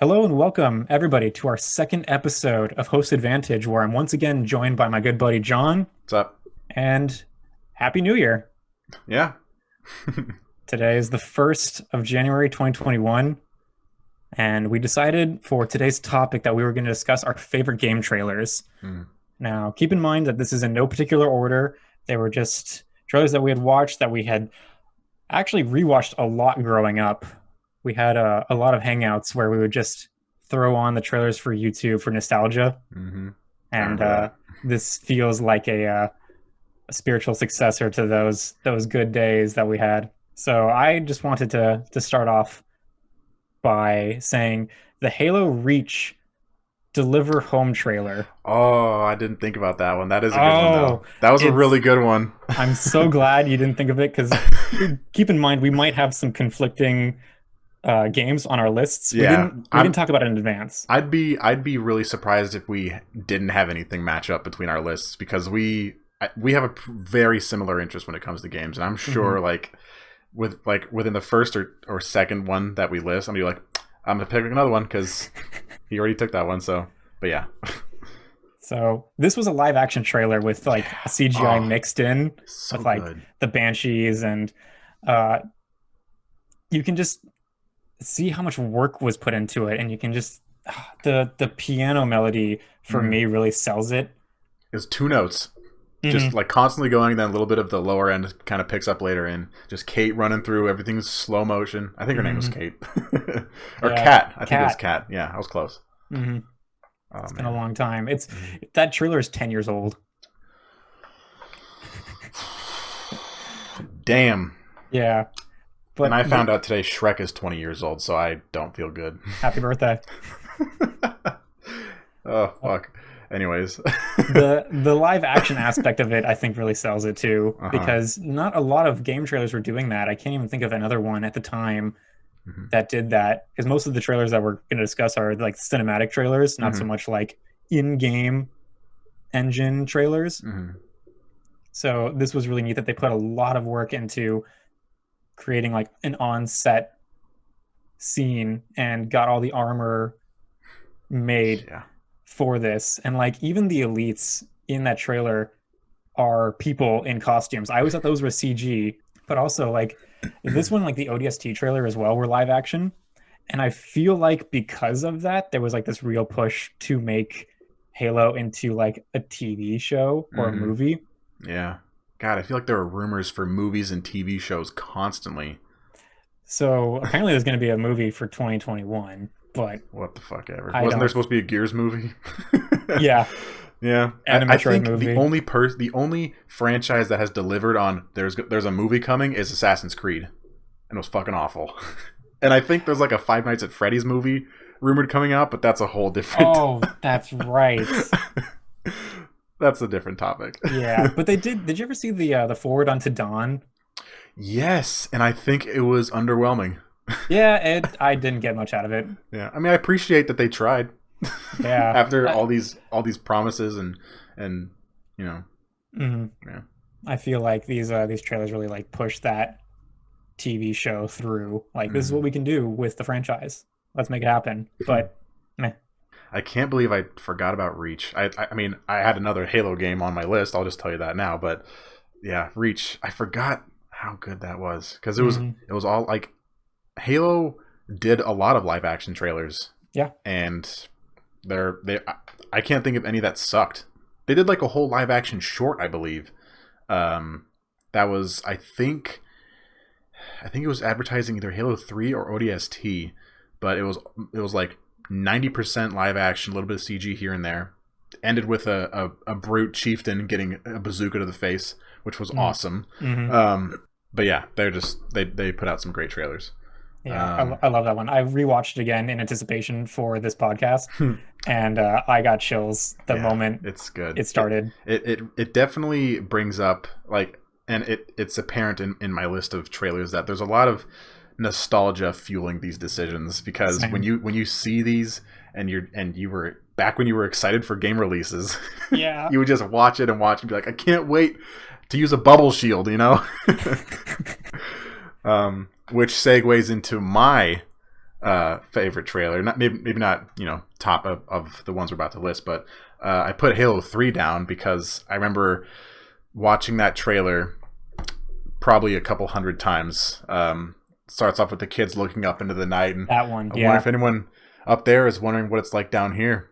Hello and welcome, everybody, to our second episode of Host Advantage, where I'm once again joined by my good buddy John. What's up? And Happy New Year! Yeah. Today is the 1st of January 2021, and we decided for today's topic that we were going to discuss our favorite game trailers. Mm. Now, keep in mind that this is in no particular order. They were just trailers that we had watched that we had actually rewatched a lot growing up. We had a lot of hangouts where we would just throw on the trailers for YouTube for nostalgia, Mm-hmm. I and remember that. this feels like a spiritual successor to those good days that we had. So I just wanted to start off by saying the Halo Reach Deliver Home trailer. Oh, I didn't think about that one. That is a good one, Oh, though. That was a it's really good one. I'm so glad you didn't think of it because keep in mind we might have some conflicting games on our lists. We Yeah, didn't talk about it in advance. I'd be really surprised if we didn't have anything match up between our lists because we have a very similar interest when it comes to games, and I'm sure Mhm. within the first or second one that we list, I'm gonna be like, I'm gonna pick another one because he already took that one. So, but yeah, So this was a live action trailer with like a CGI oh, mixed in so with like good. the banshees, and uh, you can just see how much work was put into it, and you can just the piano melody for Mm. me really sells it. It's two notes. Just Hmm. like constantly going, then a little bit of the lower end kind of picks up later in. Just Kate running through, everything's slow motion. I think her name was Hmm. Kate. Or Yeah, Kat. I think it was cat. Kat. Yeah, I was close. Hmm. Oh It's been a man. long time. It's Mhm. that trailer is 10 years old. Damn. Yeah, And but I found out today Shrek is 20 years old, so I don't feel good. happy birthday. Oh fuck. Anyways. The live action aspect of it, I think, really sells it too, Uh-huh. because not a lot of game trailers were doing that. I can't even think of another one at the time Hmm. that did that, because most of the trailers that we're going to discuss are like cinematic trailers, not so Hmm. much like in-game engine trailers. Hmm. So this was really neat that they put a lot of work into creating like an on-set scene and got all the armor made Yeah. for this. And like even the elites in that trailer are people in costumes. I always thought those were CG, but also like this one, like the ODST trailer as well, were live action. And I feel like because of that, there was like this real push to make Halo into like a TV show or a Hmm. movie. Yeah. God, I feel like there are rumors for movies and TV shows constantly. So apparently there's going to be a movie for 2021, but What the fuck ever. I Wasn't there don't. supposed to be a Gears movie? Yeah, Yeah. and a I Metroid think movie. the only franchise that has delivered on there's a movie coming is Assassin's Creed. And it was fucking awful. And I think there's like a Five Nights at Freddy's movie rumored coming out, but that's a whole different Oh, that's right. that's a different topic. Yeah, but they did. Did you ever see the forward onto Dawn? Yes, and I think it was underwhelming. Yeah, I didn't get much out of it. Yeah. I mean, I appreciate that they tried. Yeah, After all these promises and you know, mhm. yeah. I feel like these trailers really like push that TV show through. Like this is what Mhm. we can do with the franchise. Let's make it happen. But meh. I can't believe I forgot about Reach. I mean, I had another Halo game on my list. I'll just tell you that now. But yeah, Reach. I forgot how good that was because it was Mhm. it was all like Halo did a lot of live action trailers, Yeah. and I can't think of any that sucked. They did like a whole live action short, I believe. That was I think it was advertising either Halo 3 or ODST, but it was like 90% live action, a little bit of CG here and there. Ended with a brute chieftain getting a bazooka to the face, which was awesome. Mm-hmm. But yeah, they put out some great trailers. Yeah, Um, I love that one. I rewatched it again in anticipation for this podcast, and I got chills the yeah, moment it's good. it started. It definitely brings up like, and it's apparent in my list of trailers that there's a lot of nostalgia fueling these decisions because Same. when you see these and you were back when you were excited for game releases, Yeah. you would just watch it and watch and be like, I can't wait to use a bubble shield, which segues into my favorite trailer. Not maybe not, top of the ones we're about to list, but I put Halo 3 down because I remember watching that trailer probably a couple hundred times. Starts off with the kids looking up into the night, and That one, I wonder if anyone up there is wondering what it's like down here.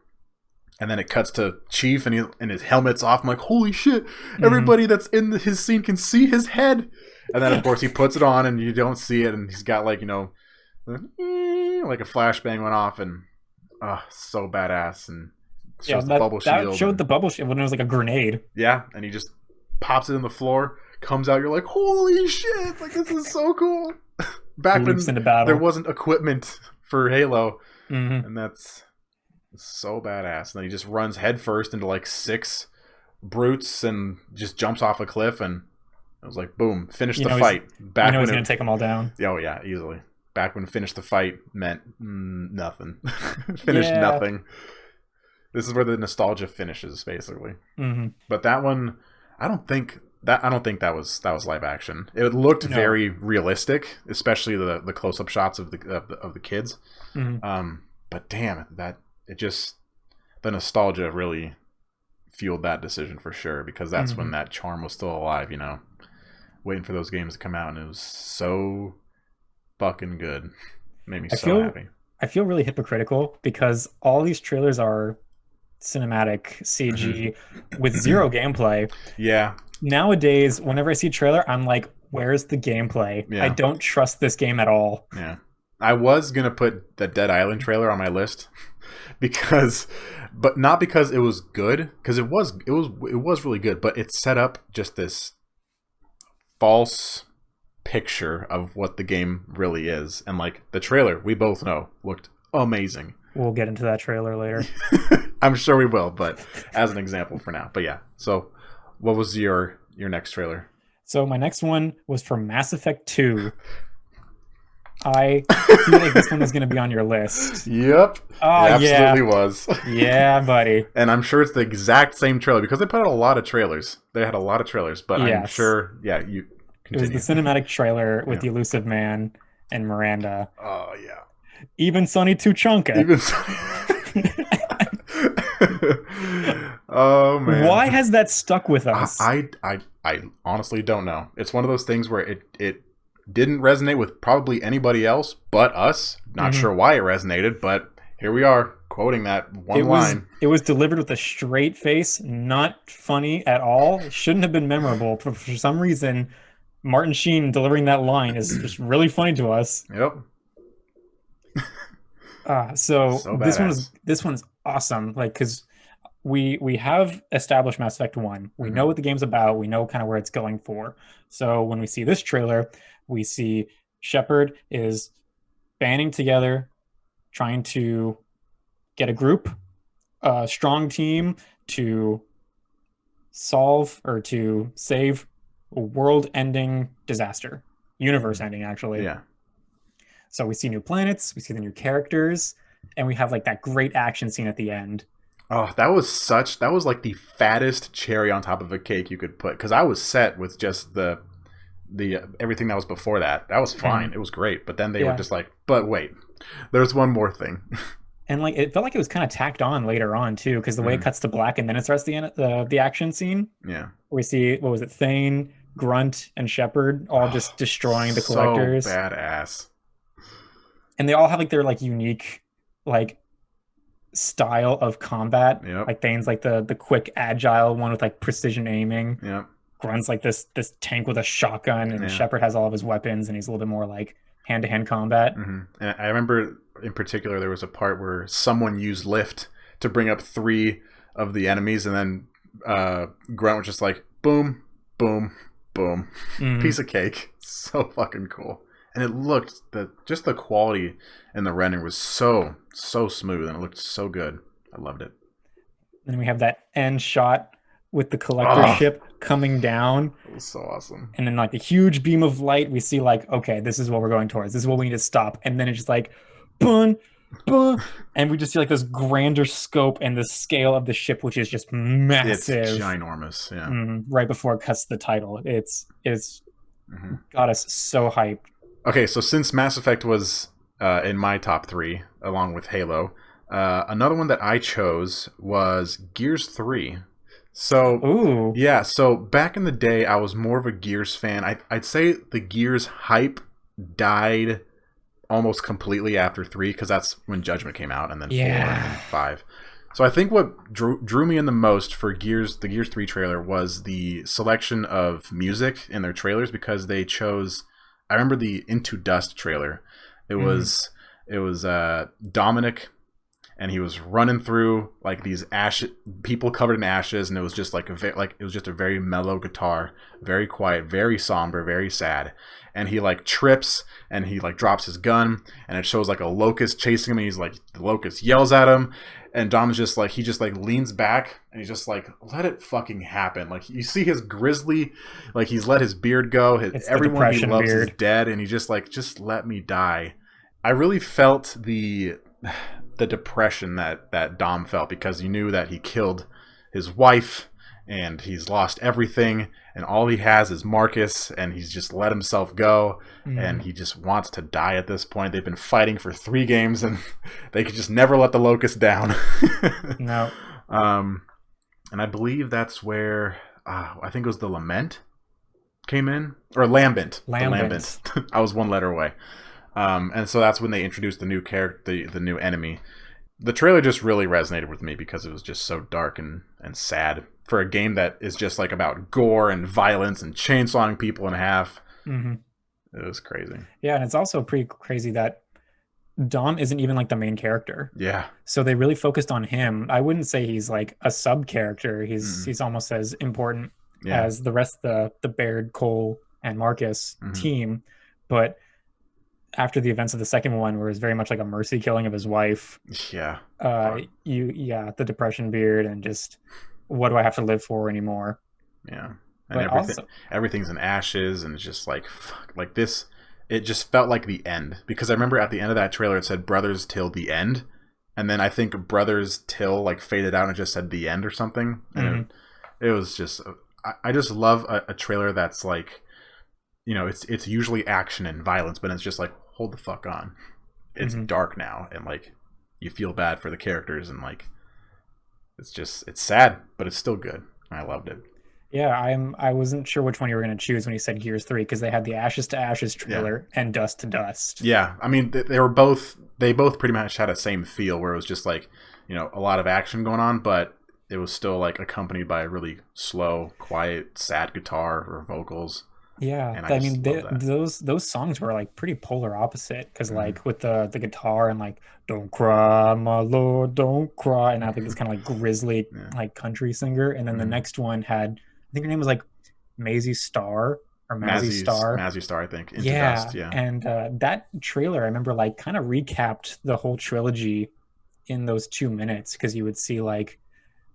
And then it cuts to Chief, and his helmet's off. I'm like, holy shit! Everybody that's in his scene can see his head. And then of course he puts it on, and you don't see it, and he's got like like a flashbang went off, and so badass, and shows the bubble shield. That showed the bubble shield when it was like a grenade. Yeah, and he just pops it in the floor, comes out. You're like, holy shit! Like, this is so cool. Back when there wasn't equipment for Halo, and that's so badass. And then he just runs headfirst into like 6 brutes and just jumps off a cliff, and I was like, boom, finish the fight. Back when he's gonna take them all down. Oh yeah, easily. Back when finish the fight meant nothing. Nothing. This is where the nostalgia finishes, basically. But that one, I don't think that was live action. It looked very realistic, especially the close up shots of the kids. But damn, the nostalgia really fueled that decision for sure, because that's when that charm was still alive. Waiting for those games to come out, and it was so fucking good. Made me so happy. I feel really hypocritical because all these trailers are cinematic CG with zero gameplay. Yeah. Nowadays, whenever I see a trailer, I'm like, where's the gameplay? Yeah. I don't trust this game at all. Yeah. I was going to put the Dead Island trailer on my list but not because it was good, because it was really good, but it set up just this false picture of what the game really is. And like the trailer, we both know, looked amazing. We'll get into that trailer later. I'm sure we will, but as an example for now. But yeah, so what was your next trailer? So my next one was for Mass Effect 2. I feel like this one was going to be on your list. Yep. Oh, it absolutely was. Yeah, buddy. And I'm sure it's the exact same trailer, because they put out a lot of trailers. They had a lot of trailers, but I'm sure, you continue. It was the cinematic trailer with the Elusive Man and Miranda. Oh, yeah. Even Sonny Tuchanka. Oh, man. Why has that stuck with us? I honestly don't know. It's one of those things where it didn't resonate with probably anybody else but us. Not sure why it resonated, but here we are quoting that line. It was delivered with a straight face, not funny at all. It shouldn't have been memorable. But for some reason, Martin Sheen delivering that line is just really funny to us. Yep. So this one is awesome. Like, because we have established Mass Effect 1. We know what the game's about. We know kind of where it's going for. So when we see this trailer, we see Shepard is banding together, trying to get a group, a strong team to solve or to save a world-ending disaster. Universe-ending, actually. Yeah. So we see new planets, we see the new characters, and we have like that great action scene at the end. Oh, that was like the fattest cherry on top of a cake you could put, because I was set with just the everything that was before that. That was fine. It was great. But then they were just like, but wait, there's one more thing. And like it felt like it was kind of tacked on later on too, because the way it cuts to black and then it starts the action scene. Yeah. We see, what was it, Thane, Grunt, and Shepard all just destroying the collectors. So badass. And they all have like their like unique like style of combat. Yep. Like Thane's like the quick agile one with like precision aiming. Yep. Grunt's like this tank with a shotgun, and Shepard has all of his weapons, and he's a little bit more like hand-to-hand combat. And I remember in particular there was a part where someone used lift to bring up 3 of the enemies, and then Grunt was just like boom, boom, boom, piece of cake. So fucking cool. And it looked, just the quality and the rendering was so smooth, and it looked so good. I loved it. And we have that end shot with the collector ship coming down. It was so awesome. And then like the huge beam of light, we see like, okay, this is what we're going towards. This is what we need to stop. And then it's just like, boom, boom. And we just see like this grander scope and the scale of the ship, which is just massive. It's ginormous, yeah. Right before it cuts the title. It's got us so hyped. Okay, so since Mass Effect was in my top three, along with Halo. Another one that I chose was Gears 3. So, Ooh. yeah, so back in the day, I was more of a Gears fan. I'd say the Gears hype died almost completely after 3, because that's when Judgment came out, and then 4, and then Yeah. 5. So I think what drew me in the most for the Gears 3 trailer was the selection of music in their trailers, because they chose. I remember the Into Dust trailer. It Mm. was Dominic, and he was running through like these people covered in ashes, and it was just like it was just a very mellow guitar, very quiet, very somber, very sad. And he like trips, and he like drops his gun, and it shows like a locust chasing him, and he's like, the locust yells at him, and Dom's just like, he just like leans back, and he's just like, let it fucking happen. Like, you see his grizzly, like, he's let his beard go, It's the everyone he depression loves is beard. dead, and he just like, just let me die. I really felt the depression that Dom felt, because you knew that he killed his wife, and he's lost everything, and all he has is Marcus, and he's just let himself go, and Mm. he just wants to die at this point. They've been fighting for 3 games, and they could just never let the Locust down. No. um, and I believe that's where I think it was the Lament came in, or Lambent. Lambent. The Lambent. I was one letter away. And so that's when they introduced the new character, the new enemy. The trailer just really resonated with me, because it was just so dark and sad for a game that is just like about gore and violence and chainsawing people in half. Hmm. It was crazy. Yeah, and it's also pretty crazy that Dom isn't even like the main character. Yeah. So they really focused on him. I wouldn't say he's like a sub character. Mm. He's almost as important Yeah. as the rest of the Baird, Cole, and Marcus Mhm. team. But after the events of the second one, where it's very much like a mercy killing of his wife, Yeah. the depression beard, and just, what do I have to live for anymore? Yeah. And But also, everything's in ashes, and it's just like, fuck, like this. It just felt like the end, because I remember at the end of that trailer it said Brothers till the end, and then I think Brothers till like faded out and it just said the end or something, and it was just. I just love a trailer that's like, it's usually action and violence, but it's just like, hold the fuck on, it's dark now, and like, you feel bad for the characters, and like, it's sad, but it's still good. I loved it. yeah, I wasn't sure which one you were going to choose when you said Gears 3, because they had the Ashes to Ashes trailer and Dust to Dust. Yeah, I mean, they both pretty much had a same feel, where it was just like, a lot of action going on, but it was still like accompanied by a really slow, quiet, sad guitar or vocals. Yeah, And I just mean, love that. those songs were like pretty polar opposite, because like with the guitar and like "Don't Cry, My Lord, Don't Cry," and I think this kind of like grisly Yeah. like country singer, and then the next one had, I think her name was like Maisie Star or Mazzy Star. Mazzy Star, I think. Into Yeah, Dust, yeah. and that trailer I remember like kind of recapped the whole trilogy in those 2 minutes, because you would see like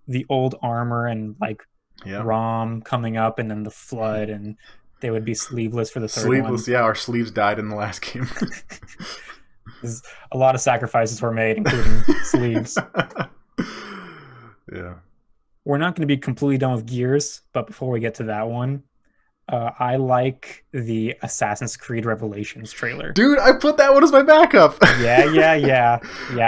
the old armor and like Yeah. Rom coming up, and then the flood, and they would be sleeveless for the third Sleeveless, one. yeah, our sleeves died in the last game. A lot of sacrifices were made, including sleeves. Yeah. We're not going to be completely done with Gears, but before we get to that one, I like the Assassin's Creed Revelations trailer. Dude, I put that one as my backup. Yeah.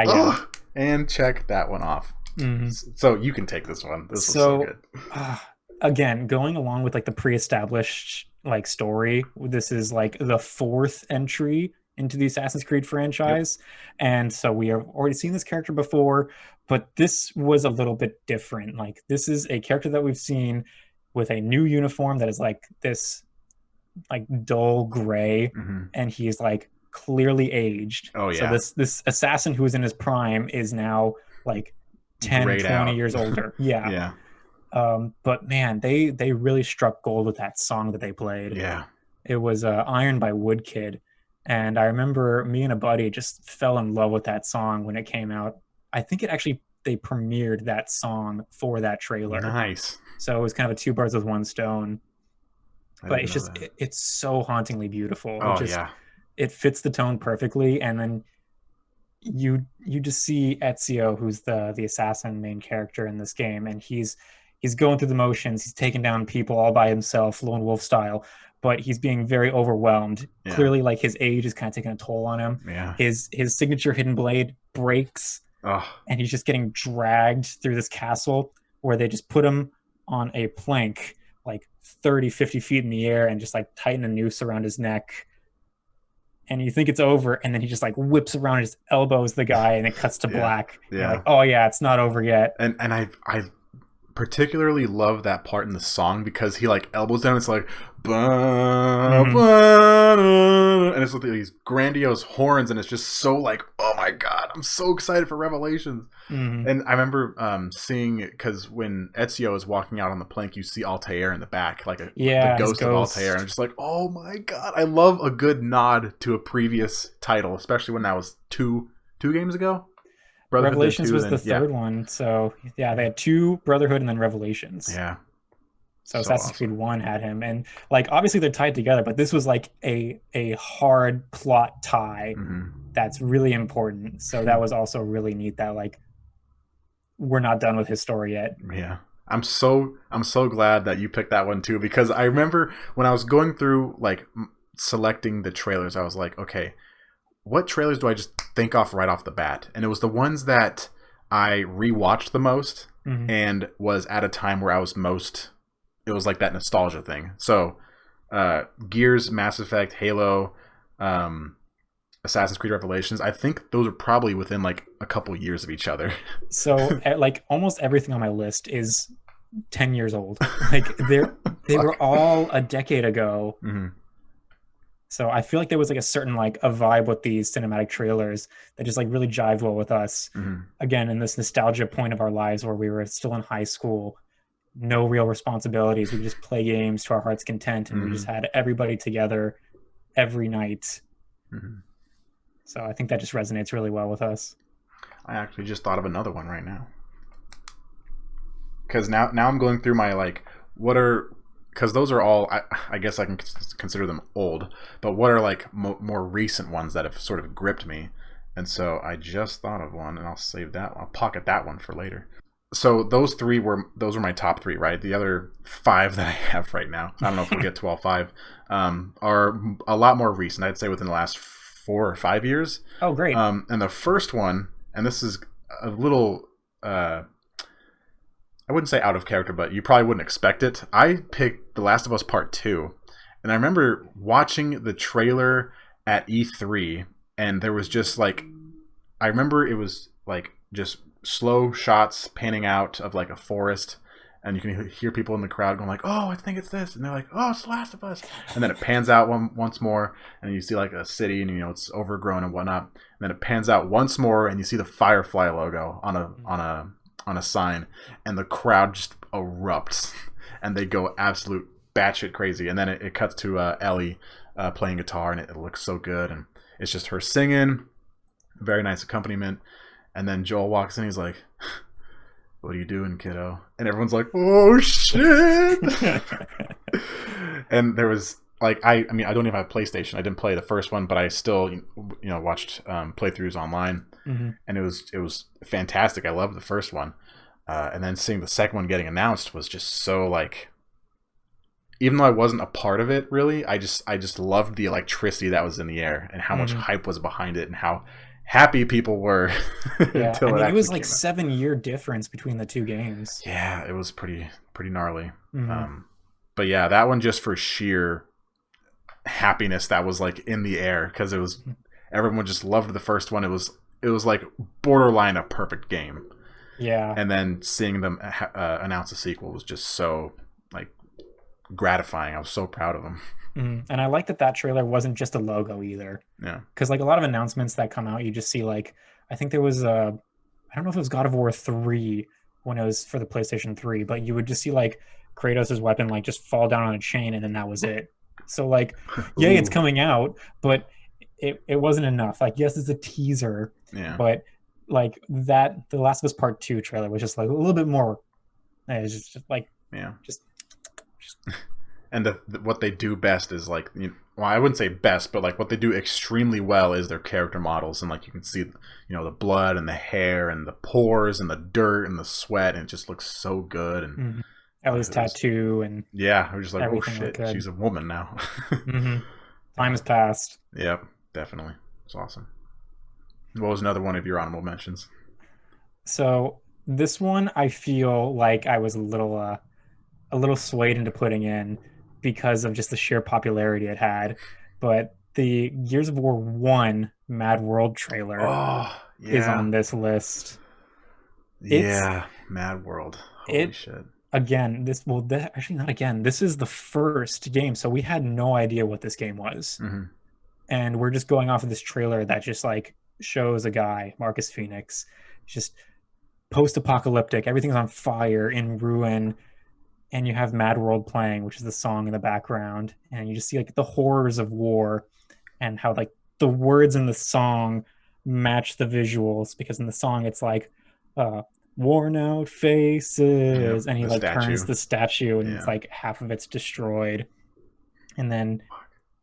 Oh, and check that one off. Mm-hmm. So you can take this one. This was so good. Again, going along with like the pre-established like story, this is like the fourth entry into the Assassin's Creed franchise. Yep. And so we have already seen this character before, but this was a little bit different. Like, this is a character that we've seen with a new uniform that is like this like dull gray, and he's like clearly aged. Oh yeah. So this assassin who is in his prime is now like 10, Grayed 20 out. years older. Yeah. Yeah. But man, they really struck gold with that song that they played. Yeah. It was Iron by Woodkid. And I remember me and a buddy just fell in love with that song when it came out. I think they premiered that song for that trailer. Nice. So it was kind of a two birds with one stone. But it's just, it's so hauntingly beautiful. Oh, it fits the tone perfectly. And then you just see Ezio, who's the assassin main character in this game, and he's he's going through the motions. He's taking down people all by himself, lone wolf style, but he's being very overwhelmed. Yeah. Clearly, like his age is kind of taking a toll on him. Yeah. His signature hidden blade breaks, Oh, and he's just getting dragged through this castle where they just put him on a plank like 30, 50 feet in the air and just like tighten a noose around his neck. And you think it's over, and then he just like whips around, his elbows the guy, and it cuts to yeah. black. Yeah. You're like, oh yeah, it's not over yet. And I particularly love that part in the song because he like elbows down. It's like, and it's with these grandiose horns, and it's just so like, oh my god, I'm so excited for Revelations. And I remember seeing, because when Ezio is walking out on the plank, you see Altair in the back, like the ghost of Altair, and I'm just like, oh my god, I love a good nod to a previous title, especially when that was two games ago. Revelations was the third one. So yeah, they had 2 Brotherhood and then Revelations. Yeah. So Assassin's Creed 1 had him, and like obviously they're tied together, but this was like a hard plot tie that's really important. So that was also really neat that like we're not done with his story yet. Yeah. I'm so glad that you picked that one too, because I remember when I was going through like selecting the trailers, I was like, okay, what trailers do I just think off right off the bat? And it was the ones that I rewatched the most and was at a time where I was most, it was like that nostalgia thing. So Gears, Mass Effect, Halo, Assassin's Creed Revelations, I think those are probably within like a couple years of each other. So like almost everything on my list is 10 years old. Like they were all a decade ago. So I feel like there was like a certain like a vibe with these cinematic trailers that just like really jived well with us. Again, in this nostalgia point of our lives where we were still in high school, no real responsibilities. We could just play games to our heart's content, and we just had everybody together every night. So I think that just resonates really well with us. I actually just thought of another one right now. Because now I'm going through my like, what are, because those are all, I guess I can consider them old, but what are like more recent ones that have sort of gripped me? And so I just thought of one, and I'll save that. I'll pocket that one for later. So those were my top 3, right? The other 5 that I have right now, I don't know if we'll get to all 5, are a lot more recent. I'd say within the last 4 or 5 years. Oh, great. And the first one, and this is a little, I wouldn't say out of character, but you probably wouldn't expect it. I picked The Last of Us Part 2. And I remember watching the trailer at E3, and there was just like, I remember it was like just slow shots panning out of like a forest, and you can hear people in the crowd going like, oh, I think it's this, and they're like, oh, it's The Last of Us, and then it pans out once more, and you see like a city, and you know it's overgrown and whatnot, and then it pans out once more, and you see the Firefly logo on a sign, and the crowd just erupts, and they go absolute batshit crazy, and then it cuts to Ellie playing guitar, and it looks so good, and it's just her singing, very nice accompaniment. And then Joel walks in, he's like, what are you doing, kiddo? And everyone's like, oh, shit! And there was, like, I mean, I don't even have a PlayStation. I didn't play the first one, but I still, watched playthroughs online. And it was fantastic. I loved the first one. And then seeing the second one getting announced was just so, like, even though I wasn't a part of it, really, I just loved the electricity that was in the air and how much hype was behind it and how happy people were. Yeah, I mean, it was like 7-year difference between the 2 games. Yeah, it was pretty gnarly. But yeah, that one just for sheer happiness that was like in the air, because it was, everyone just loved the first one. It was like borderline a perfect game. Yeah, and then seeing them announce a sequel was just so like gratifying. I was so proud of them. And I like that trailer wasn't just a logo either. Yeah. Because like a lot of announcements that come out, you just see like, I think there was I don't know if it was God of War 3 when it was for the PlayStation 3, but you would just see like Kratos' weapon like just fall down on a chain, and then that was it. So like, yay, it's coming out, but it wasn't enough. Like, yes, it's a teaser, but like that, The Last of Us Part 2 trailer was just like a little bit more. It's just like, just And what they do best is like, well, I wouldn't say best, but like what they do extremely well is their character models, and like you can see, the blood and the hair and the pores and the dirt and the sweat, and it just looks so good. And Mm-hmm. Ellie's tattoo and yeah, we're just like, oh everything looked shit, good. she's a woman now. Mm-hmm. Time has passed. Yep, definitely, it's awesome. What was another one of your honorable mentions? So this one, I feel like I was a little swayed into putting in because of just the sheer popularity it had. But the Gears of War 1 Mad World trailer Oh is yeah, on this list. yeah, Mad World. Holy shit. Again, actually not again. This is the first game, so we had no idea what this game was. Mm-hmm. And we're just going off of this trailer that just like shows a guy, Marcus Phoenix, just post-apocalyptic, everything's on fire in ruin, and you have Mad World playing, which is the song in the background, and you just see like the horrors of war and how like the words in the song match the visuals, because in the song it's like worn out faces, and he like turns the statue and it's like half of it's destroyed, and then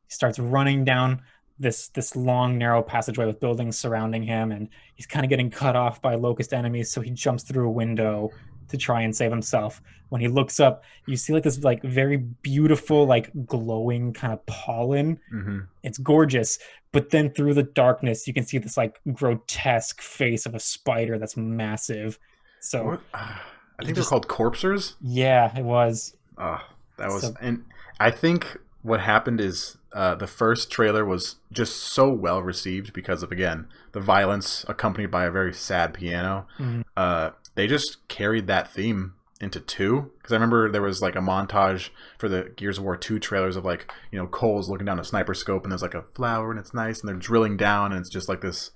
he starts running down this long narrow passageway with buildings surrounding him, and he's kind of getting cut off by locust enemies, so he jumps through a window to try and save himself. When he looks up, you see like this like very beautiful like glowing kind of pollen. Mm-hmm. It's gorgeous, but then through the darkness you can see this like grotesque face of a spider that's massive. So I think they're called corpsers. Yeah, it was. And I think what happened is the first trailer was just so well received because of, again, the violence accompanied by a very sad piano. Mm-hmm. They just carried that theme into 2, because I remember there was like a montage for the Gears of War 2 trailers of like, Cole's looking down a sniper scope and there's like a flower and it's nice, and they're drilling down and it's just like this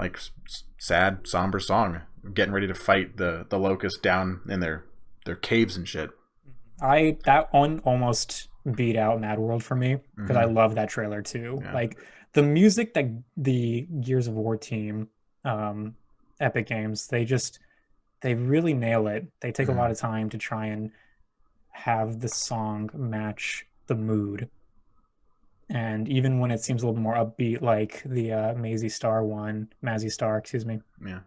like sad, somber song, getting ready to fight the locusts down in their caves and shit. That one almost beat out Mad World for me, because I love that trailer too. Yeah. Like the music that the Gears of War team, Epic Games, they really nail it. They take a lot of time to try and have the song match the mood. And even when it seems a little more upbeat, like the Mazzy Star, excuse me. Yeah.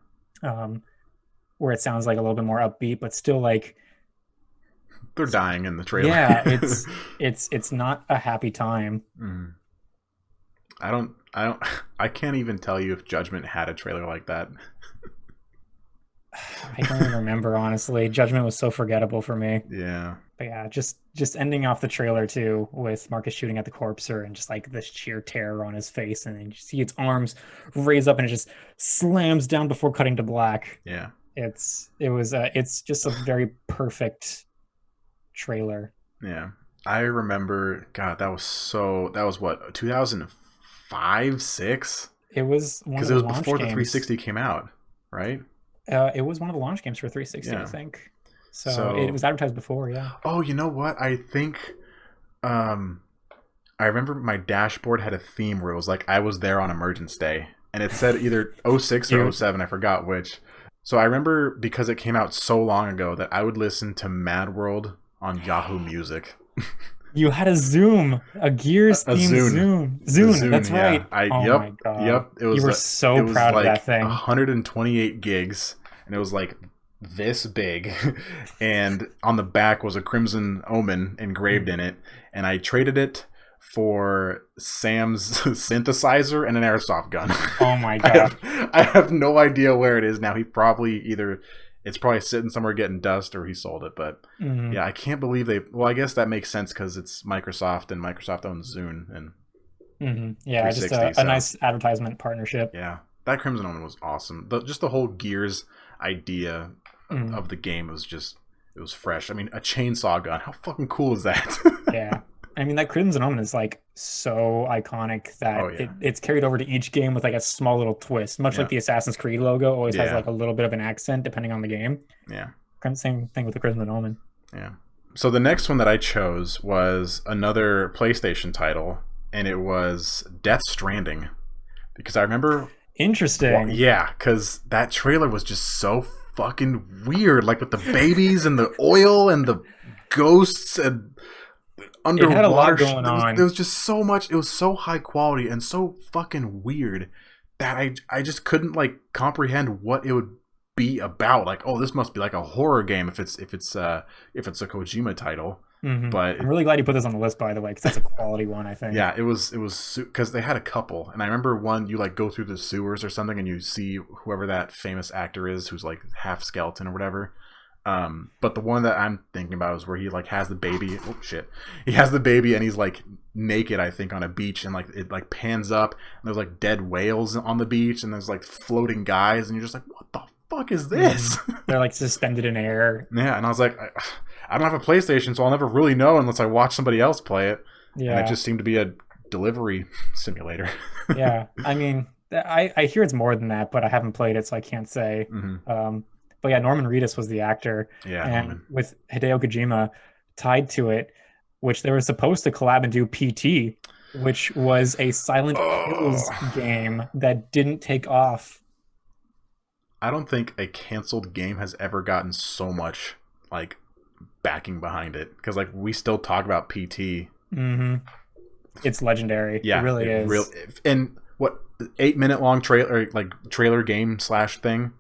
Where it sounds like a little bit more upbeat, but still like they're dying in the trailer. Yeah, it's not a happy time. I can't even tell you if Judgment had a trailer like that. I don't even remember, honestly. Judgment was so forgettable for me. Yeah. But yeah, just ending off the trailer too with Marcus shooting at the corpser and just like this sheer terror on his face, and then you see its arms raise up and it just slams down before cutting to black. Yeah. It's just a very perfect trailer. Yeah. I remember, God, that was what, 2005, 6? It was one of the launch games. Because it was before the 360 came out, right? It was one of the launch games for 360, I think. So it was advertised before, yeah. Oh, you know what? I think I remember my dashboard had a theme where it was like I was there on Emergence Day, and it said either 06 or 07, I forgot which. So I remember, because it came out so long ago, that I would listen to Mad World on Yahoo Music. You had a Gears themed Zune. That's right. My God. Yep. It was. You were so proud of that thing. 128 gigs, and it was like this big, and on the back was a Crimson Omen engraved in it, and I traded it for Sam's synthesizer and an airsoft gun. Oh my God. I have no idea where it is now. It's probably sitting somewhere getting dust, or he sold it. But yeah, I can't believe well, I guess that makes sense because it's Microsoft, and Microsoft owns Zune. And yeah, just a nice advertisement partnership. Yeah, that Crimson Omen was awesome. Just the whole Gears idea of the game it was fresh. I mean, a chainsaw gun. How fucking cool is that? Yeah. I mean, that Crimson Omen is like so iconic that it's carried over to each game with like a small little twist, much like the Assassin's Creed logo always has like a little bit of an accent depending on the game. Yeah. Same thing with the Crimson Omen. Yeah. So the next one that I chose was another PlayStation title, and it was Death Stranding, because I remember. Interesting. Yeah, because that trailer was just so fucking weird, like with the babies and the oil and the ghosts, and It had a lot underwater. going There on. was just so much. It was so high quality and so fucking weird that I just couldn't like comprehend what it would be about. Like, oh, this must be like a horror game if it's a Kojima title. But I'm really glad you put this on the list, by the way, because that's a quality one, I think. yeah, it was because they had a couple, and I remember one you like go through the sewers or something, and you see whoever that famous actor is who's like half skeleton or whatever. But the one that I'm thinking about is where he like has the baby. Oh shit, he has the baby and he's like naked, I think, on a beach, and like it like pans up, and there's like dead whales on the beach, and there's like floating guys, and you're just like, what the fuck is this? They're like suspended in air. Yeah, and I was like, I don't have a PlayStation, so I'll never really know unless I watch somebody else play it. And Yeah. it just seemed to be a delivery simulator. Yeah. I mean, I hear it's more than that, but I haven't played it, so I can't say. Hmm. But yeah, Norman Reedus was the actor, Yeah, and Norman. with Hideo Kojima tied to it, which they were supposed to collab and do PT, which was a Silent Hills Oh, game that didn't take off. I don't think a canceled game has ever gotten so much like backing behind it because like we still talk about PT. Hmm. It's legendary. Yeah, It really is. and what 8 minute long trailer game slash thing.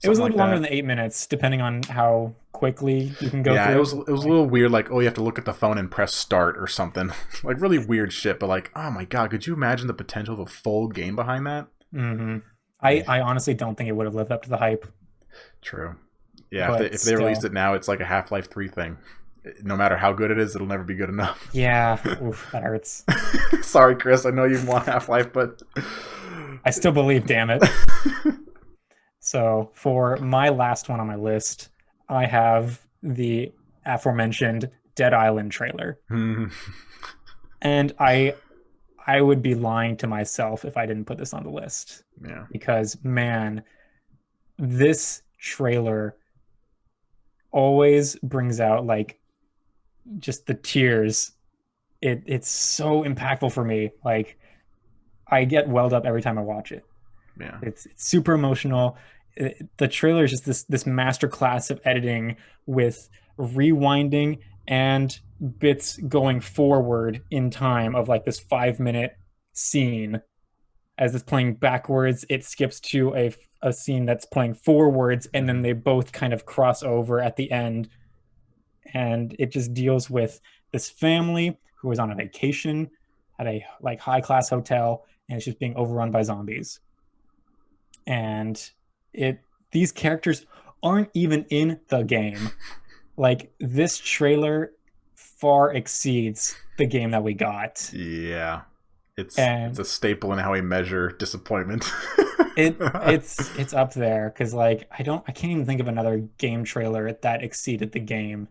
It was a Something little like longer that. than 8 minutes, depending on how quickly you can go Yeah, through. it was a little weird. Like, oh, you have to look at the phone and press start or something. Like really weird shit. But like, oh my god, could you imagine the potential of a full game behind that? Hmm. I honestly don't think it would have lived up to the hype, True. Yeah, but if they released still. it now, it's like a Half-Life 3 thing. No matter how good it is, it'll never be good enough. Yeah, oof, that hurts. Sorry, Chris. I know you want Half-Life, but I still believe, damn it. So for my last one on my list, I have the aforementioned Dead Island trailer. Hmm. And I would be lying to myself if I didn't put this on the list Yeah. because man, this trailer always brings out like just the tears. It's so impactful for me. Like I get welled up every time I watch it. Yeah. It's super emotional. The trailer is just this master class of editing with rewinding and bits going forward in time of like this 5 minute scene. As it's playing backwards, it skips to a scene that's playing forwards, and then they both kind of cross over at the end. And it just deals with this family who is on a vacation at a like high class hotel, and it's just being overrun by zombies. And it these characters aren't even in the game. Like this trailer far exceeds the game that we got. Yeah. It's And a staple in how we measure disappointment. it's up there because like I can't even think of another game trailer that exceeded the game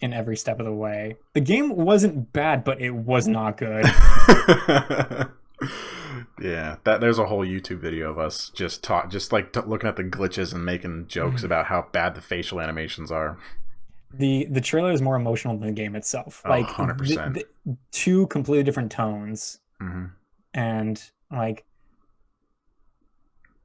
in every step of the way. The game wasn't bad, but it was not good. Yeah, that there's a whole YouTube video of us looking at the glitches and making jokes about how bad the facial animations are. The trailer is more emotional than the game itself. Oh, Like 100%. two completely different tones, Hmm. and like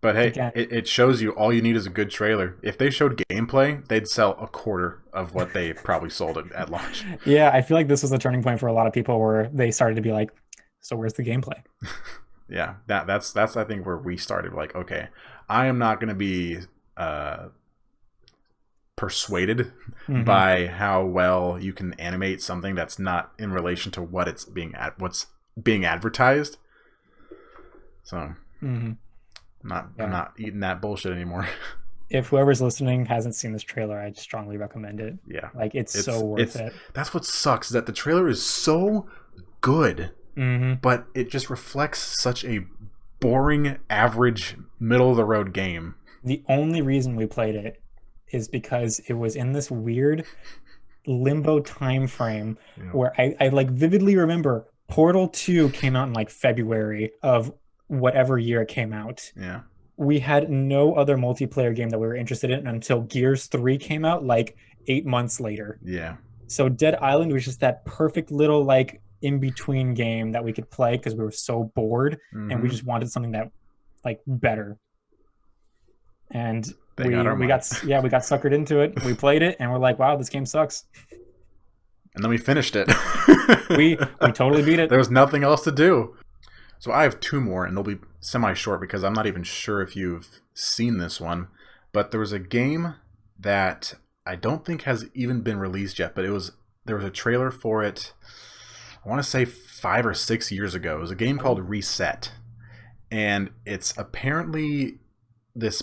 But hey, again, it shows you all you need is a good trailer. If they showed gameplay, they'd sell a quarter of what they probably sold it at launch. yeah, I feel like this was a turning point for a lot of people where they started to be like, so where's the gameplay? Yeah, that's I think where we started. Like, okay, I am not going to be persuaded Mhm. by how well you can animate something that's not in relation to what's being advertised. So Mhm. I'm Yeah. not eating that bullshit anymore. If whoever's listening hasn't seen this trailer, I'd strongly recommend it. Yeah, Like it's so worth it. that's what sucks is that the trailer is so good, Hmm. but it just reflects such a boring, average, middle of the road game. The only reason we played it is because it was in this weird limbo time frame Yeah. where I like vividly remember Portal 2 came out in like February of whatever year it came out. Yeah. We had no other multiplayer game that we were interested in until Gears 3 came out like 8 months later. Yeah. So Dead Island was just that perfect little like in between game that we could play because we were so bored and we Mhm. just wanted something that like better. And They we got our we money. got we got suckered into it. We played it and we're like, wow, this game sucks. And then we finished it. We totally beat it. There was nothing else to do. So I have two more, and they'll be semi-short because I'm not even sure if you've seen this one. But there was a game that I don't think has even been released yet, but there was a trailer for it, I want to say 5 or 6 years ago. It was a game called Reset. And it's apparently this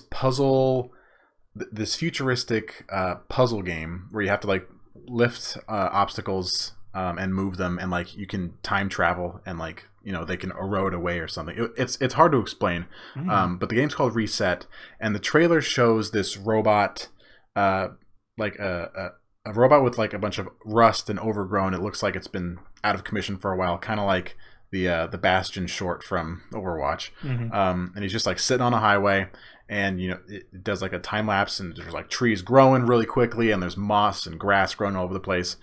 futuristic puzzle game where you have to like lift obstacles and move them, and like you can time travel, and like, you know, they can erode away or something. It's hard to explain, but the game's called Reset, and the trailer shows this robot, like a robot with like a bunch of rust and overgrown. It looks like it's been out of commission for a while, kind of like the Bastion short from Overwatch. And he's just like sitting on a highway, and you know, it does like a time lapse, and there's like trees growing really quickly, and there's moss and grass growing all over the place.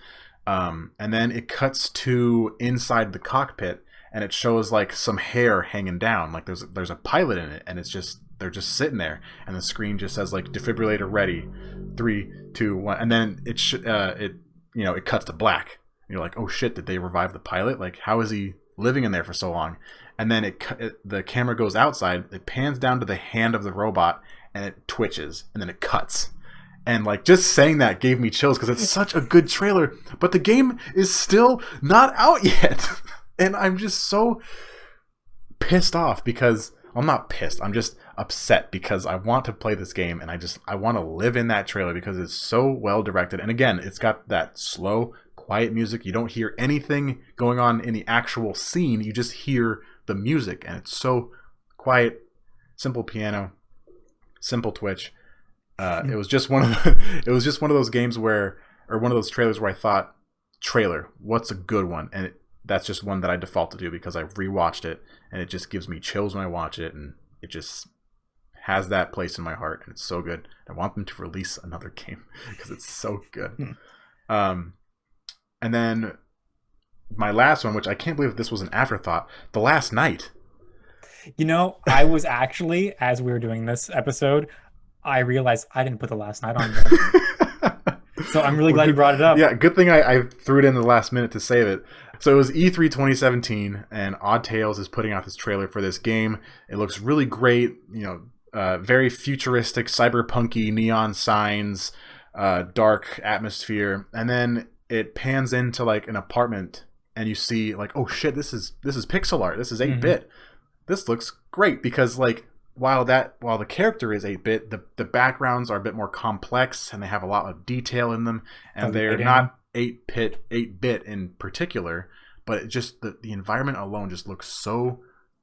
And then it cuts to inside the cockpit, and it shows like some hair hanging down, like there's a pilot in it, and they're just sitting there, and the screen just says like defibrillator ready, 3, 2, 1, and then it cuts to black. And you're like, oh shit, did they revive the pilot? Like, how is he living in there for so long? And then the camera goes outside, it pans down to the hand of the robot, and it twitches, and then it cuts. And like, just saying that gave me chills because it's such a good trailer, but the game is still not out yet. And I'm just so pissed off because I'm not pissed. I'm just upset because I want to play this game, and I want to live in that trailer because it's so well directed. And again, it's got that slow, quiet music. You don't hear anything going on in the actual scene. You just hear the music, and it's so quiet, simple piano, simple twitch. It was just one of those games where, or one of those trailers where I thought, trailer, what's a good one? And that's just one that I default to do because I've rewatched it, and it just gives me chills when I watch it, and it just has that place in my heart, and it's so good. I want them to release another game because it's so good. And then my last one, which I can't believe this was an afterthought, The Last Night. You know, I was actually, as we were doing this episode, I realized I didn't put The Last Night on there. So I'm really glad you brought it up. Yeah, good thing I threw it in the last minute to save it. So it was E3 2017, and Odd Tales is putting out this trailer for this game. It looks really great, you know, very futuristic, cyberpunky, neon signs, dark atmosphere, and then it pans into like an apartment, and you see like, oh shit, this is pixel art. This is 8-bit. This looks great because like, while the character is 8-bit, the backgrounds are a bit more complex, and they have a lot of detail in them, and they're not 8-bit in particular, but it just the environment alone just looks so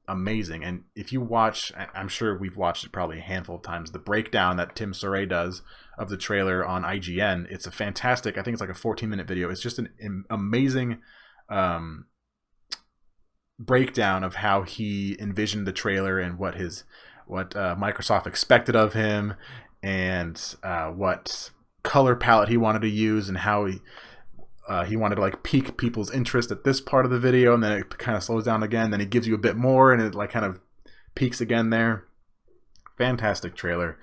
amazing. And if you watch, I'm sure we've watched it probably a handful of times, the breakdown that Tim Soray does of the trailer on IGN, it's a fantastic, I think it's like a 14-minute video. It's just an amazing breakdown of how he envisioned the trailer, and what Microsoft expected of him, and what color palette he wanted to use, and how he wanted to like pique people's interest at this part of the video, and then it kind of slows down again, then he gives you a bit more, and it like kind of peaks again there. Fantastic trailer.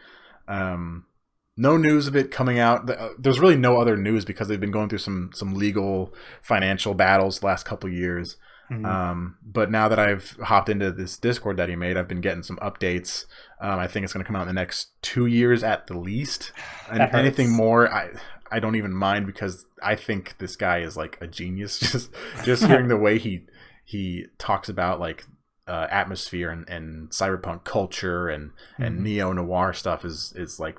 No news of it coming out. There's really no other news because they've been going through some legal financial battles the last couple years. But now that I've hopped into this Discord that he made, I've been getting some updates. I think it's going to come out in the next 2 years at the least. And anything more, I don't even mind, because I think this guy is like a genius. Just hearing the way he talks about like atmosphere and cyberpunk culture and neo noir stuff is like,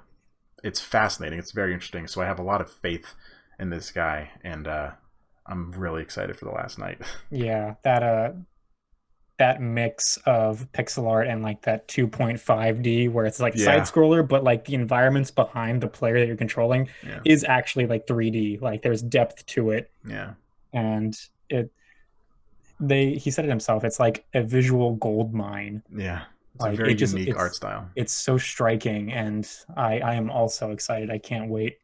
it's fascinating. It's very interesting. So I have a lot of faith in this guy, and I'm really excited for The Last Night. Yeah, that mix of pixel art and like that 2.5D where it's like side scroller, but like the environments behind the player that you're controlling is actually like 3D. Like there's depth to it. Yeah. And he said it himself, it's like a visual gold mine. Yeah. It's like, a very unique art style. It's so striking, and I am also excited. I can't wait.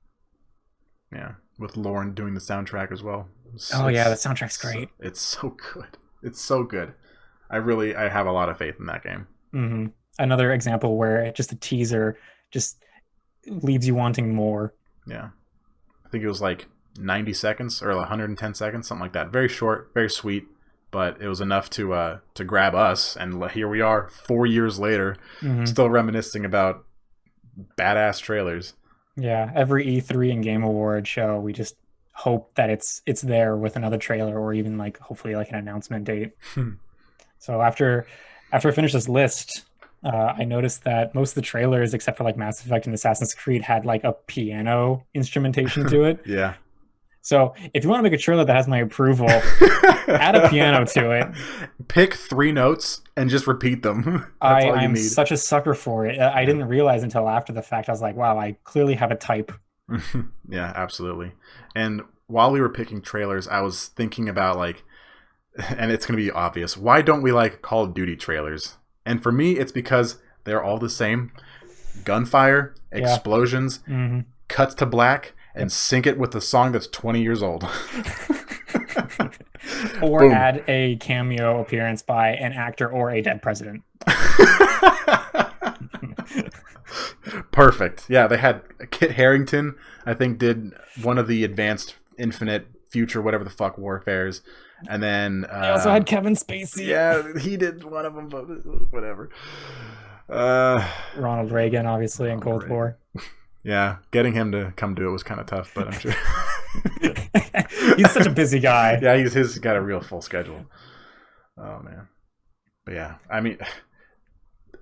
Yeah. With Lauren doing the soundtrack as well. The soundtrack's great. It's so good. It's so good. I have a lot of faith in that game. Another example where just a teaser just leaves you wanting more. Yeah. I think it was like 90 seconds or 110 seconds, something like that. Very short, very sweet, but it was enough to grab us. And here we are, 4 years later, still reminiscing about badass trailers. Yeah, every E3 and Game Award show, we just hope that it's there with another trailer or even like hopefully like an announcement date. So after I finished this list, I noticed that most of the trailers, except for like Mass Effect and Assassin's Creed, had like a piano instrumentation to it. Yeah. So if you want to make a trailer that has my approval, add a piano to it. Pick 3 notes and just repeat them. I'm such a sucker for it. I didn't realize until after the fact. I was like, wow, I clearly have a type. Yeah, absolutely. And while we were picking trailers, I was thinking about like, and it's going to be obvious, why don't we like Call of Duty trailers? And for me, it's because they're all the same. Gunfire, explosions, cuts to black, and sync it with a song that's 20 years old. Or Boom. add a cameo appearance by an actor or a dead president. Perfect. Yeah, they had Kit Harington, I think, did one of the Advanced Infinite Future, whatever the fuck, Warfares. And then... They also had Kevin Spacey. Yeah, he did one of them, but whatever. Ronald Reagan, obviously, in Cold War. Yeah, getting him to come do it was kind of tough, but I'm sure... He's such a busy guy. Yeah, he's got a real full schedule. Oh, man. But yeah, I mean...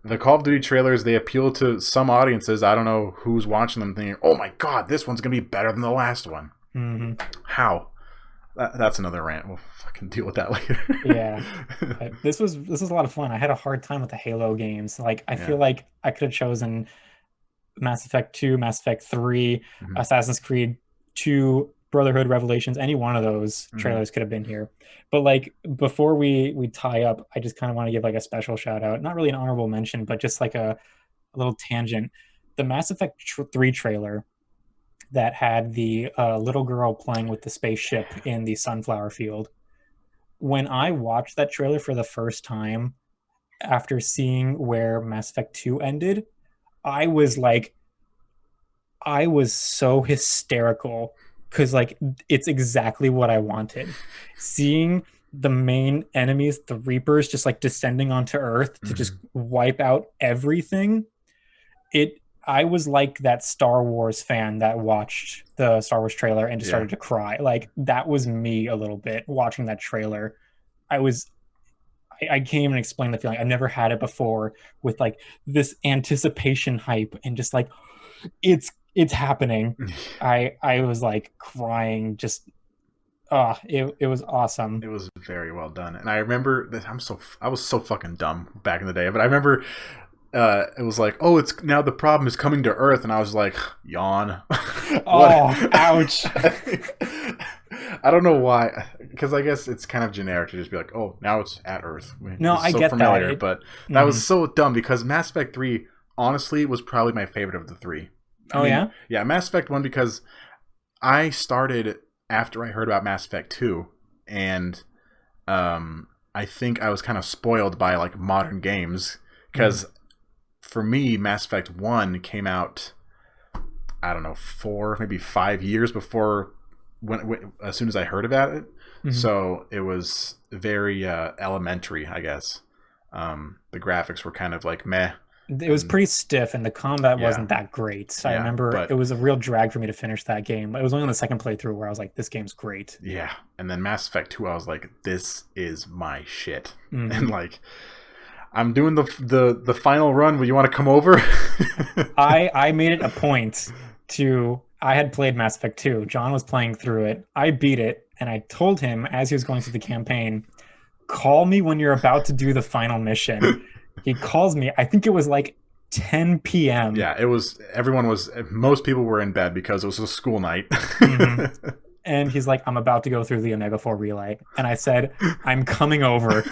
The Call of Duty trailers, they appeal to some audiences. I don't know who's watching them thinking, oh my god, this one's going to be better than the last one. How? That's another rant. We'll fucking deal with that later. Yeah. This was a lot of fun. I had a hard time with the Halo games. Like, I feel like I could have chosen Mass Effect 2, Mass Effect 3, Assassin's Creed 2, Brotherhood Revelations. Any one of those trailers could have been here. But like, before we tie up, I just kind of want to give like a special shout out, not really an honorable mention, but just like a little tangent. The Mass Effect 3 trailer that had the little girl playing with the spaceship in the sunflower field. When I watched that trailer for the first time after seeing where Mass Effect 2 ended, I was so hysterical because like it's exactly what I wanted. Seeing the main enemies, the Reapers, just like descending onto Earth to just wipe out everything. I was like that Star Wars fan that watched the Star Wars trailer and just started to cry. Like, that was me a little bit watching that trailer. I can't even explain the feeling. I've never had it before with like this anticipation hype and just like it's happening. I was like crying, just it was awesome. It was very well done. And I remember that I was so fucking dumb back in the day, but I remember it was like, oh, it's now the problem is coming to Earth, and I was like, yawn. Oh, ouch. I don't know why, because I guess it's kind of generic to just be like, oh, now it's at Earth. No, I get familiar, that. But that was so dumb because Mass Effect 3, honestly, was probably my favorite of the 3. Yeah? Yeah, Mass Effect 1 because I started after I heard about Mass Effect 2, and I think I was kind of spoiled by like modern games because for me, Mass Effect 1 came out, I don't know, 4, maybe 5 years before when as soon as I heard about it. So it was very elementary, I guess. The graphics were kind of like meh. It was pretty stiff, and the combat wasn't that great. I remember it was a real drag for me to finish that game. It was only on the second playthrough where I was like, this game's great. Yeah, and then Mass Effect 2, I was like, this is my shit. And like, I'm doing the final run. Will you want to come over? I made it a point to... I had played Mass Effect 2. John was playing through it. I beat it, and I told him as he was going through the campaign, call me when you're about to do the final mission. He calls me. I think it was like 10 p.m. Yeah, it was. Most people were in bed because it was a school night. And he's like, I'm about to go through the Omega 4 relay. And I said, I'm coming over.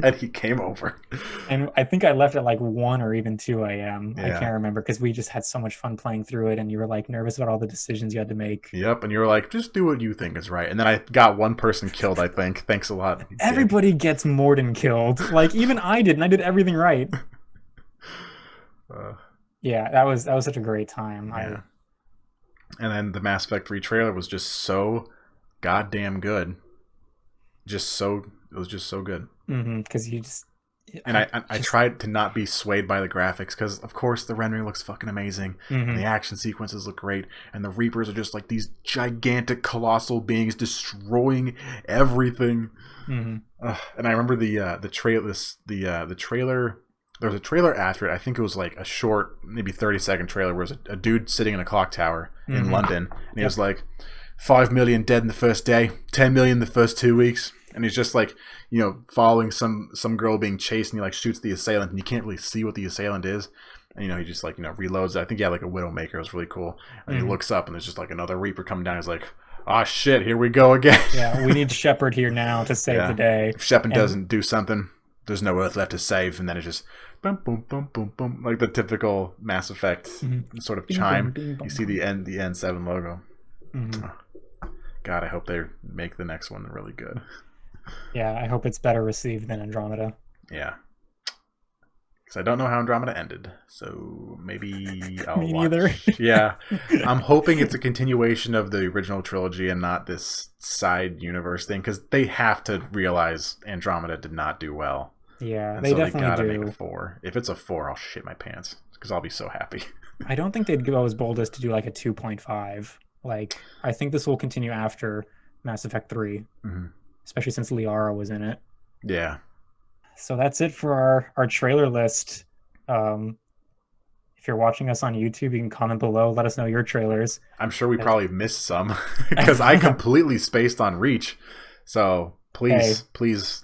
And he came over. And I think I left at like 1 or even 2 a.m. I can't remember because we just had so much fun playing through it. And you were like nervous about all the decisions you had to make. Yep. And you were like, just do what you think is right. And then I got one person killed, I think. Thanks a lot. Everybody gets more than killed. Like, even I did. And I did everything right. Yeah, that was such a great time. Yeah. And then the Mass Effect 3 trailer was just so goddamn good. It was just so good. Because you just... And I tried to not be swayed by the graphics because, of course, the rendering looks fucking amazing. And the action sequences look great. And the Reapers are just like these gigantic, colossal beings destroying everything. And I remember the trailer. There was a trailer after it. I think it was like a short, maybe 30-second trailer where it was a dude sitting in a clock tower in London. And he was like, 5 million dead in the first day, 10 million the first 2 weeks. And he's just like, you know, following some girl being chased, and he like shoots the assailant, and you can't really see what the assailant is. And, you know, he just like, you know, reloads it. I think he had like a Widowmaker. It was really cool. And he looks up, and there's just like another Reaper coming down. He's like, oh shit, here we go again. Yeah, we need Shepard here now to save the day. If Shepard doesn't do something, there's no Earth left to save. And then it just boom, boom, boom, boom, boom, like the typical Mass Effect sort of chime. You see the N7 logo. God, I hope they make the next one really good. Yeah, I hope it's better received than Andromeda. Yeah. Because I don't know how Andromeda ended. So maybe I'll Me watch. neither. Yeah. I'm hoping it's a continuation of the original trilogy and not this side universe thing. Because they have to realize Andromeda did not do well. Yeah, And they so definitely they gotta do. make a 4. If it's a 4, I'll shit my pants. Because I'll be so happy. I don't think they'd go as bold as to do like a 2.5. Like, I think this will continue after Mass Effect 3. Especially since Liara was in it. Yeah. So that's it for our trailer list. If you're watching us on YouTube, you can comment below. Let us know your trailers. I'm sure we probably missed some. Because I completely spaced on Reach. So please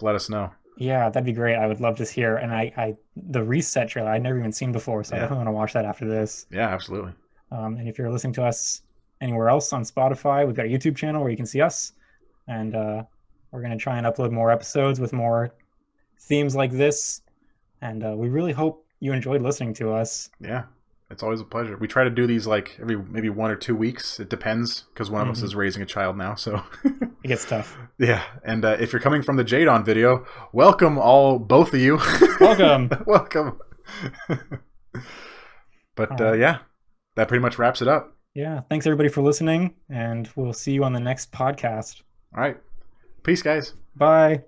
let us know. Yeah, that'd be great. I would love to hear. And the Reset trailer, I'd never even seen before. So I definitely want to watch that after this. Yeah, absolutely. And if you're listening to us anywhere else on Spotify, we've got a YouTube channel where you can see us. And we're going to try and upload more episodes with more themes like this. And we really hope you enjoyed listening to us. Yeah, it's always a pleasure. We try to do these like every maybe 1 or 2 weeks. It depends because one of us is raising a child now. So it gets tough. Yeah. And if you're coming from the Jadon video, welcome both of you. Welcome. Welcome. But yeah, that pretty much wraps it up. Yeah. Thanks everybody for listening. And we'll see you on the next podcast. All right. Peace, guys. Bye.